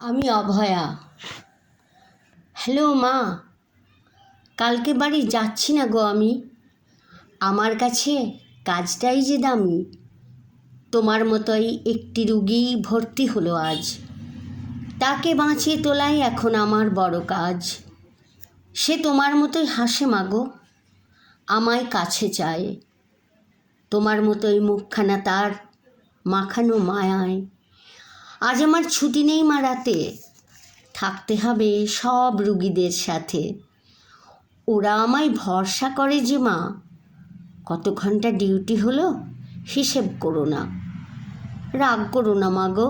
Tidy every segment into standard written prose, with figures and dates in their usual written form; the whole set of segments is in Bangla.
আমি অভয়া। হ্যালো মা, কালকে বাড়ি যাচ্ছি না গো আমি। আমার কাছে কাজটাই যে দামি। তোমার মতোই একটি রুগী ভর্তি হলো আজ, তাকে বাঁচিয়ে তোলাই এখন আমার বড় কাজ। সে তোমার মতোই হাসে মাগো, আমায় কাছে চায়। তোমার মতোই মুখখানা তার মাখানো মায়ায়। আজ আমার ছুটি নেই মা, রাতে থাকতে হবে সব রুগীদের সাথে। ওরা আমায় ভরসা করে যে মা, কত ঘন্টা ডিউটি হলো হিসেব করো না। রাগ করো না মা গো,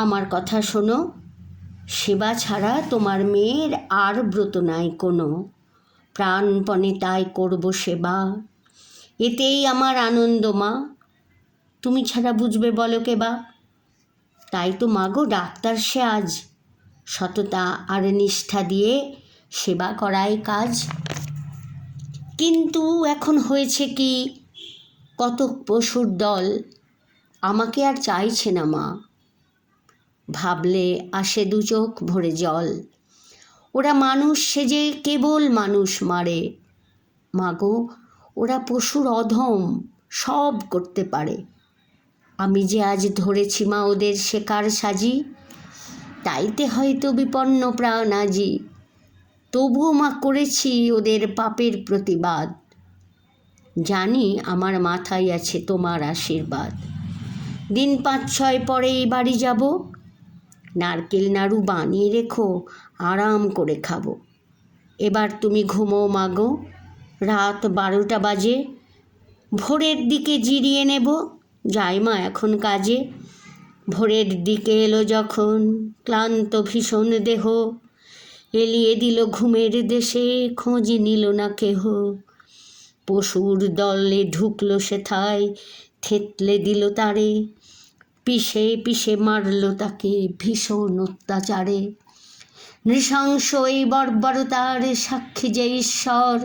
আমার কথা শোনো। সেবা ছাড়া তোমার মেয়ের আর ব্রত নাই কোনো। প্রাণপণে তাই করব সেবা, এতেই আমার আনন্দ মা। তুমি ছাড়া বুঝবে বলো কে বা? তাই তো মা গো ডাক্তার সে আজ, সততা আর নিষ্ঠা দিয়ে সেবা করাই কাজ। কিন্তু এখন হয়েছে কি, কত পশুর দল আমাকে আর চাইছে না মা। ভাবলে আসে দু চোখ ভরে জল। ওরা মানুষ সেজে কেবল মানুষ মারে। মাগো, ওরা পশুর অধম, সব করতে পারে। আমি যে আজ ধরেছি মা ওদের শেখার সাজি, তাইতে হয়তো বিপন্ন প্রাণ আজি। তবুও মা করেছি ওদের পাপের প্রতিবাদ। জানি আমার মাথায় আছে তোমার আশীর্বাদ। দিন 5-6 পরেই বাড়ি যাব। নারকেল নাড়ু বানিয়ে রেখো, আরাম করে খাবো। এবার তুমি ঘুমো মাগো, রাত 12টা বাজে। ভোরের দিকে জিরিয়ে নেব, যাই মা এখন কাজে। ভোরের দিকে এলো যখন ক্লান্ত ভীষণ দেহ, এলিয়ে দিল ঘুমের দেশে, খোঁজ নিল না কেহ। পশুর দলে ঢুকলো সেথায়, থেতলে দিল তারে। পিষে পিষে মারল তাকে ভীষণ অত্যাচারে। নৃশংস এই বর্বরতার সাক্ষী যে ঈশ্বর,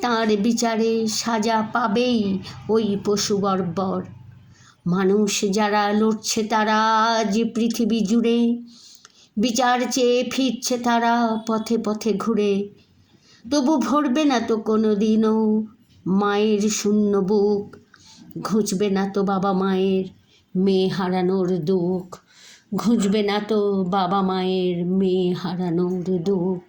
তাঁর বিচারে সাজা পাবেই ওই পশু বর্বর। মানুষ যারা লড়ছে তারা আজ পৃথিবী জুড়ে, বিচার চেয়ে ফিরছে তারা পথে পথে ঘুরে। তবু ভরবে না তো কোনো দিনও মায়ের শূন্য বুক, ঘুচবে না তো বাবা মায়ের মেয়ে হারানোর দুঃখ, ঘুচবে না তো বাবা মায়ের মেয়ে হারানোর দুঃখ।